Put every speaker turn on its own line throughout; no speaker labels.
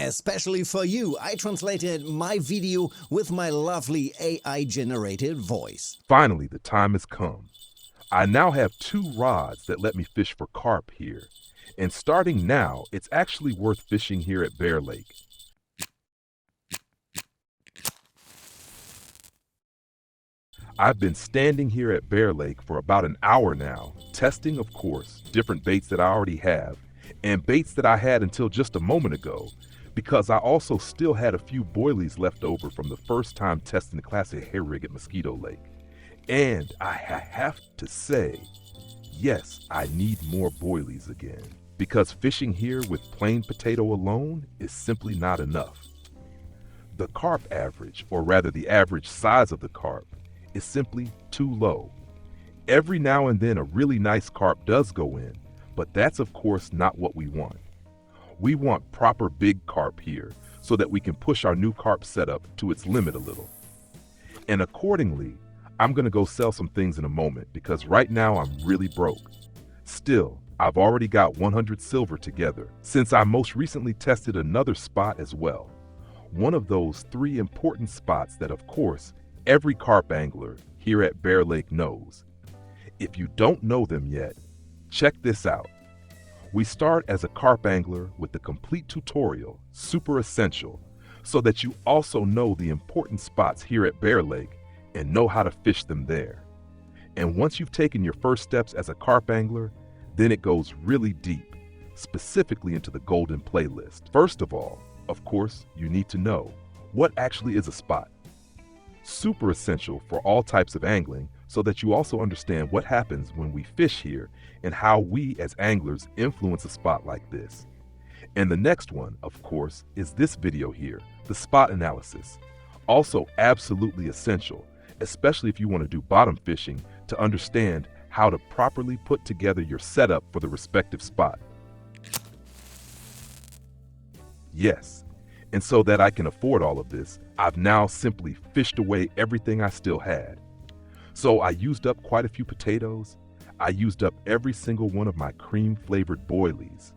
Especially for you, I translated my video with my lovely AI-generated voice.
Finally, the time has come. I now have 2 rods that let me fish for carp here. And starting now, it's actually worth fishing here at Bear Lake. I've been standing here at Bear Lake for about an hour now, testing, of course, different baits that I already have, and baits that I had until just a moment ago, because I also still had a few boilies left over from the first time testing the classic hair rig at Mosquito Lake. And I have to say, yes, I need more boilies again, because fishing here with plain potato alone is simply not enough. The carp average, or rather the average size of the carp, is simply too low. Every now and then a really nice carp does go in, but that's of course not what we want. We want proper big carp here so that we can push our new carp setup to its limit a little. And accordingly, I'm gonna go sell some things in a moment because right now I'm really broke. Still, I've already got 100 silver together since I most recently tested another spot as well. One of those 3 important spots that of course every carp angler here at Bear Lake knows. If you don't know them yet, check this out. We start as a carp angler with the complete tutorial, super essential, so that you also know the important spots here at Bear Lake and know how to fish them there. And once you've taken your first steps as a carp angler, then it goes really deep, specifically into the golden playlist. First of all, of course, you need to know what actually is a spot. Super essential for all types of angling so that you also understand what happens when we fish here and how we as anglers influence a spot like this. And the next one, of course, is this video here, the spot analysis. Also absolutely essential, especially if you want to do bottom fishing, to understand how to properly put together your setup for the respective spot. Yes. And so that I can afford all of this, I've now simply fished away everything I still had. So I used up quite a few potatoes. I used up every single one of my cream-flavored boilies.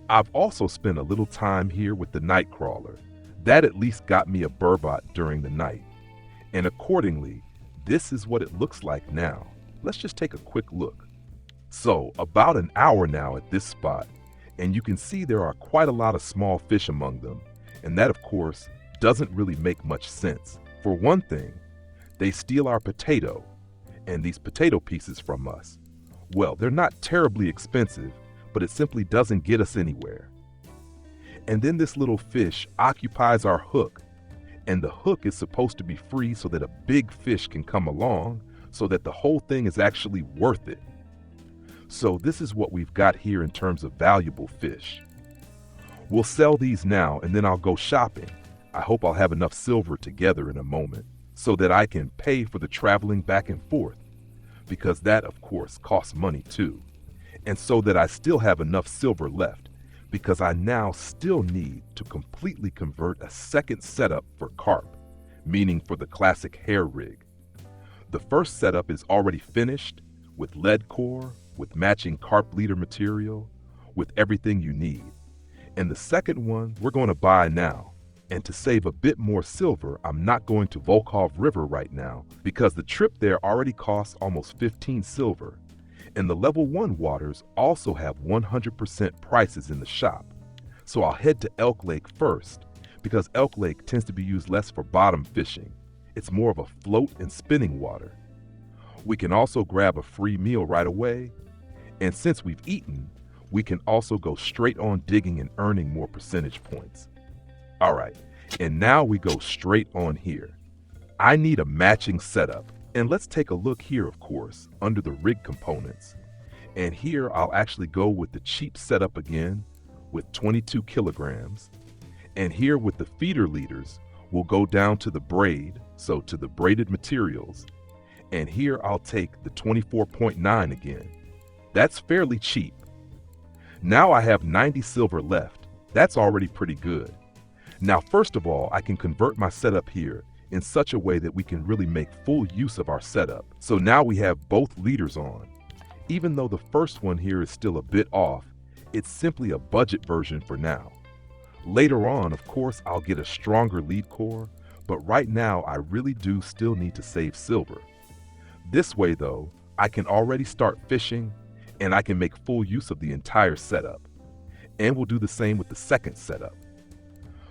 I've also spent a little time here with the night crawler. That at least got me a burbot during the night. And accordingly, this is what it looks like now. Let's just take a quick look. So about an hour now at this spot, and you can see there are quite a lot of small fish among them. And that, of course, doesn't really make much sense. For one thing, they steal our potato and these potato pieces from us. Well, they're not terribly expensive, but it simply doesn't get us anywhere. And then this little fish occupies our hook, and the hook is supposed to be free so that a big fish can come along so that the whole thing is actually worth it. So this is what we've got here in terms of valuable fish. We'll sell these now and then I'll go shopping. I hope I'll have enough silver together in a moment so that I can pay for the traveling back and forth, because that of course costs money too. And so that I still have enough silver left, because I now still need to completely convert a second setup for carp, meaning for the classic hair rig. The first setup is already finished with lead core, with matching carp leader material, with everything you need. And the second one we're going to buy now. And to save a bit more silver, I'm not going to Volkhov River right now because the trip there already costs almost 15 silver. And the level 1 waters also have 100% prices in the shop. So I'll head to Elk Lake first because Elk Lake tends to be used less for bottom fishing. It's more of a float and spinning water. We can also grab a free meal right away. And since we've eaten, we can also go straight on digging and earning more percentage points. All right, and now we go straight on here. I need a matching setup, and let's take a look here, of course, under the rig components. And here I'll actually go with the cheap setup again with 22 kilograms. And here with the feeder leaders, we'll go down to the braid, so to the braided materials. And here I'll take the 24.9 again. That's fairly cheap. Now I have 90 silver left. That's already pretty good. Now, first of all, I can convert my setup here in such a way that we can really make full use of our setup. So now we have both leaders on. Even though the first one here is still a bit off, it's simply a budget version for now. Later on, of course, I'll get a stronger lead core, but right now I really do still need to save silver. This way though, I can already start fishing and I can make full use of the entire setup. And we'll do the same with the second setup.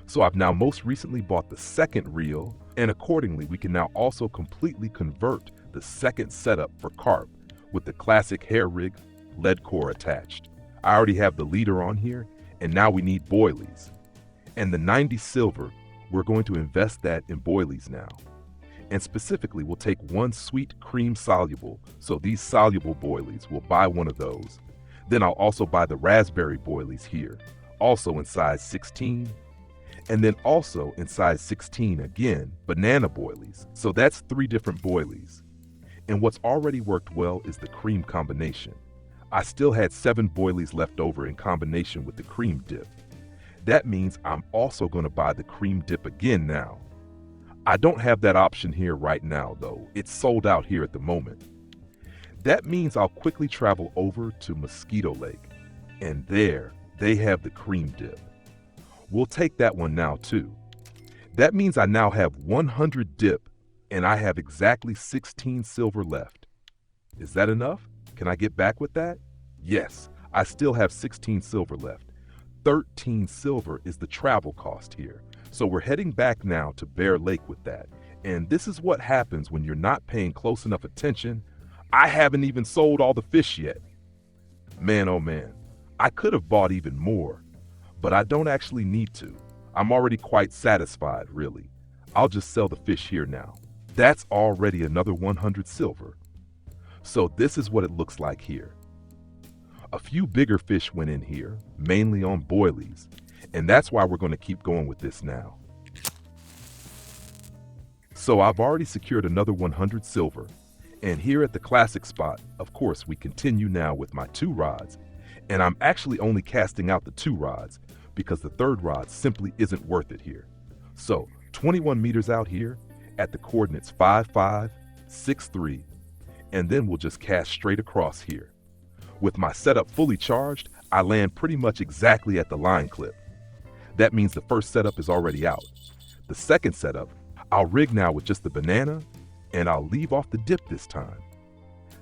So I've now most recently bought the second reel, and accordingly we can now also completely convert the second setup for carp with the classic hair rig lead core attached. I already have the leader on here, and now we need boilies. And the 90 silver, we're going to invest that in boilies now. And specifically, we'll take one sweet cream soluble, so these soluble boilies, we'll buy one of those. Then I'll also buy the raspberry boilies here, also in size 16. And then also in size 16 again, banana boilies. So that's 3 different boilies. And what's already worked well is the cream combination. I still had 7 boilies left over in combination with the cream dip. That means I'm also going to buy the cream dip again now. I don't have that option here right now though. It's sold out here at the moment. That means I'll quickly travel over to Mosquito Lake. And there, they have the cream dip. We'll take that one now too. That means I now have 100 dip and I have exactly 16 silver left. Is that enough? Can I get back with that? Yes, I still have 16 silver left. 13 silver is the travel cost here. So we're heading back now to Bear Lake with that. And this is what happens when you're not paying close enough attention. I haven't even sold all the fish yet. Man, oh man, I could have bought even more, but I don't actually need to. I'm already quite satisfied, really. I'll just sell the fish here now. That's already another 100 silver. So this is what it looks like here. A few bigger fish went in here, mainly on boilies, and that's why we're going to keep going with this now. So I've already secured another 100 silver, and here at the classic spot, of course, we continue now with my 2 rods, and I'm actually only casting out the 2 rods because the 3rd rod simply isn't worth it here. So 21 meters out here at the coordinates 5, 5, 6, 3, and then we'll just cast straight across here. With my setup fully charged, I land pretty much exactly at the line clip. That means the first setup is already out. The second setup, I'll rig now with just the banana, and I'll leave off the dip this time,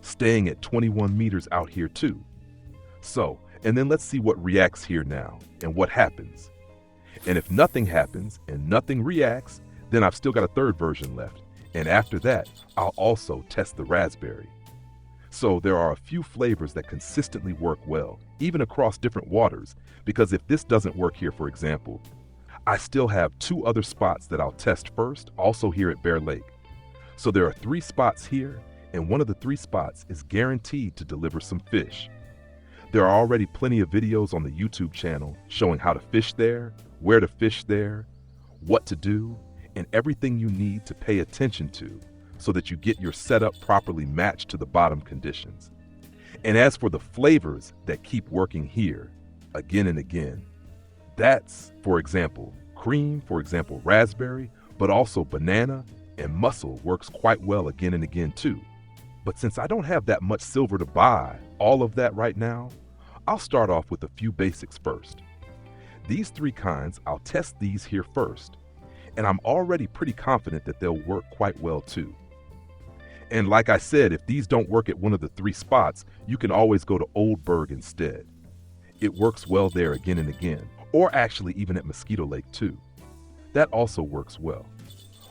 staying at 21 meters out here too. So, and then let's see what reacts here now, and what happens. And if nothing happens, and nothing reacts, then I've still got a 3rd version left, and after that, I'll also test the raspberry. So there are a few flavors that consistently work well, even across different waters, because if this doesn't work here, for example, I still have 2 other spots that I'll test first, also here at Bear Lake. So there are 3 spots here, and one of the 3 spots is guaranteed to deliver some fish. There are already plenty of videos on the YouTube channel showing how to fish there, where to fish there, what to do, and everything you need to pay attention to, so that you get your setup properly matched to the bottom conditions. And as for the flavors that keep working here, again and again, that's, for example, cream, for example, raspberry, but also banana and mussel works quite well again and again too. But since I don't have that much silver to buy all of that right now, I'll start off with a few basics first. These 3 kinds, I'll test these here first, and I'm already pretty confident that they'll work quite well too. And like I said, if these don't work at one of the 3 spots, you can always go to Oldberg instead. It works well there again and again, or actually even at Mosquito Lake too. That also works well.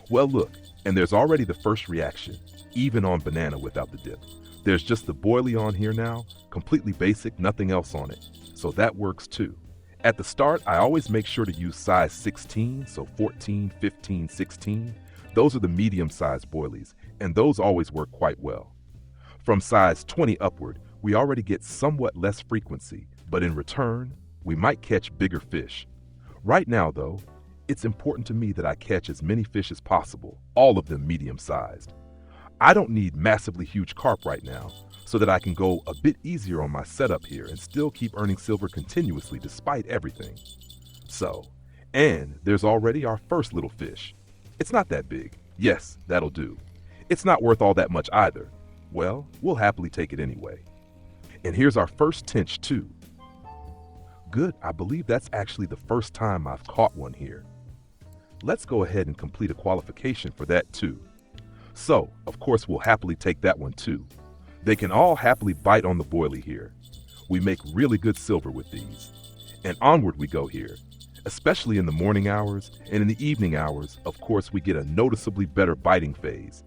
Well look, and there's already the first reaction, even on banana without the dip. There's just the boilie on here now, completely basic, nothing else on it. So that works too. At the start, I always make sure to use size 16, so 14, 15, 16. Those are the medium-sized boilies, and those always work quite well. From size 20 upward, we already get somewhat less frequency, but in return, we might catch bigger fish. Right now, though, it's important to me that I catch as many fish as possible, all of them medium-sized. I don't need massively huge carp right now, so that I can go a bit easier on my setup here and still keep earning silver continuously despite everything. So, and there's already our first little fish. It's not that big. Yes, that'll do. It's not worth all that much either. Well, we'll happily take it anyway. And here's our first tench too. Good, I believe that's actually the first time I've caught one here. Let's go ahead and complete a qualification for that too. So, of course, we'll happily take that one too. They can all happily bite on the boilie here. We make really good silver with these. And onward we go here. Especially in the morning hours and in the evening hours, of course, we get a noticeably better biting phase.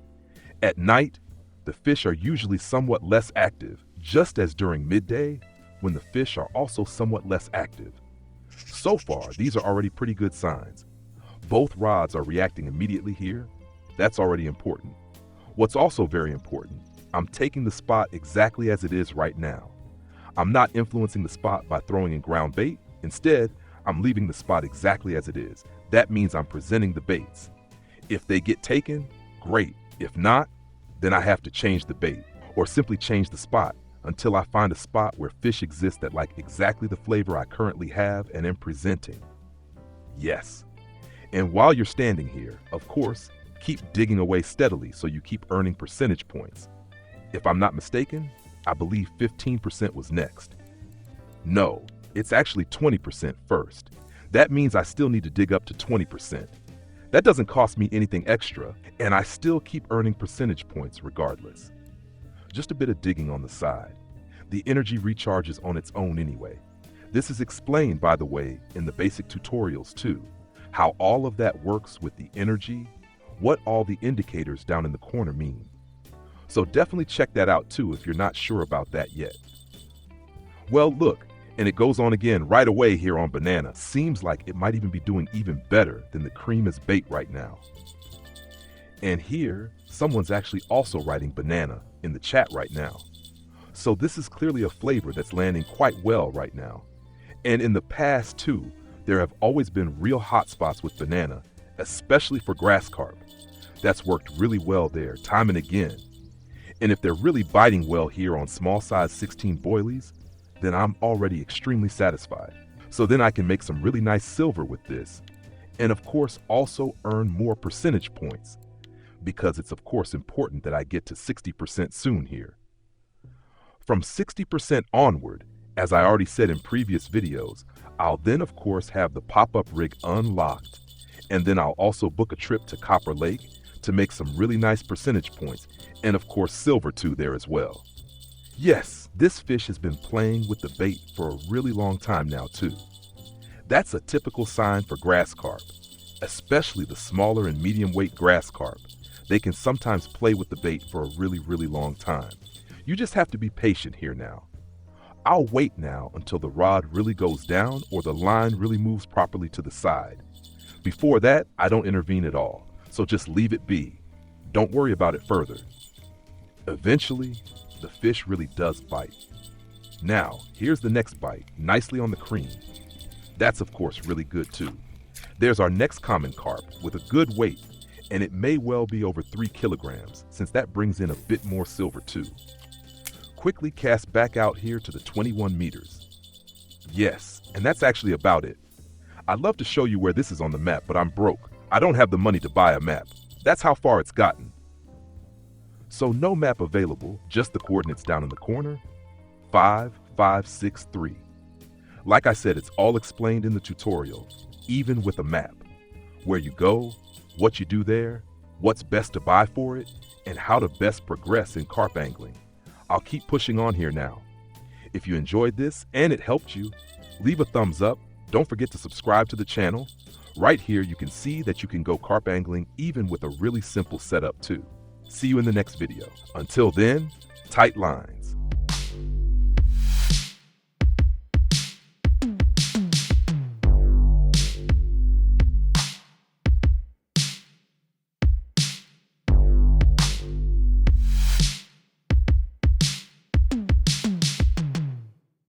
At night, the fish are usually somewhat less active, just as during midday, when the fish are also somewhat less active. So far, these are already pretty good signs. Both rods are reacting immediately here. That's already important. What's also very important, I'm taking the spot exactly as it is right now. I'm not influencing the spot by throwing in ground bait. Instead, I'm leaving the spot exactly as it is. That means I'm presenting the baits. If they get taken, great. If not, then I have to change the bait or simply change the spot until I find a spot where fish exist that like exactly the flavor I currently have and am presenting. Yes. And while you're standing here, of course, keep digging away steadily so you keep earning percentage points. If I'm not mistaken, I believe 15% was next. No, it's actually 20% first. That means I still need to dig up to 20%. That doesn't cost me anything extra, and I still keep earning percentage points regardless. Just a bit of digging on the side. The energy recharges on its own anyway. This is explained, by the way, in the basic tutorials too, how all of that works with the energy, what all the indicators down in the corner mean. So definitely check that out too if you're not sure about that yet. Well, look, and it goes on again right away here on banana. Seems like it might even be doing even better than the cream as bait right now. And here, someone's actually also writing banana in the chat right now. So this is clearly a flavor that's landing quite well right now. And in the past too, there have always been real hot spots with banana, especially for grass carp. That's worked really well there, time and again. And if they're really biting well here on small size 16 boilies, then I'm already extremely satisfied. So then I can make some really nice silver with this. And of course also earn more percentage points, because it's of course important that I get to 60% soon here. From 60% onward, as I already said in previous videos, I'll then of course have the pop-up rig unlocked, and then I'll also book a trip to Copper Lake to make some really nice percentage points, and of course silver too there as well. Yes, this fish has been playing with the bait for a really long time now too. That's a typical sign for grass carp, especially the smaller and medium weight grass carp. They can sometimes play with the bait for a really long time. You just have to be patient here now. I'll wait now until the rod really goes down or the line really moves properly to the side. Before that, I don't intervene at all, so just leave it be. Don't worry about it further. Eventually, the fish really does bite. Now, here's the next bite, nicely on the cream. That's of course really good too. There's our next common carp with a good weight, and it may well be over 3 kilograms, since that brings in a bit more silver too. Quickly cast back out here to the 21 meters. Yes, and that's actually about it. I'd love to show you where this is on the map, but I'm broke. I don't have the money to buy a map. That's how far it's gotten. So no map available, just the coordinates down in the corner, 5563. Like I said, it's all explained in the tutorial, even with a map. Where you go, what you do there, what's best to buy for it, and how to best progress in carp angling. I'll keep pushing on here now. If you enjoyed this and it helped you, leave a thumbs up. Don't forget to subscribe to the channel. Right here you can see that you can go carp angling even with a really simple setup too. See you in the next video. Until then, tight lines.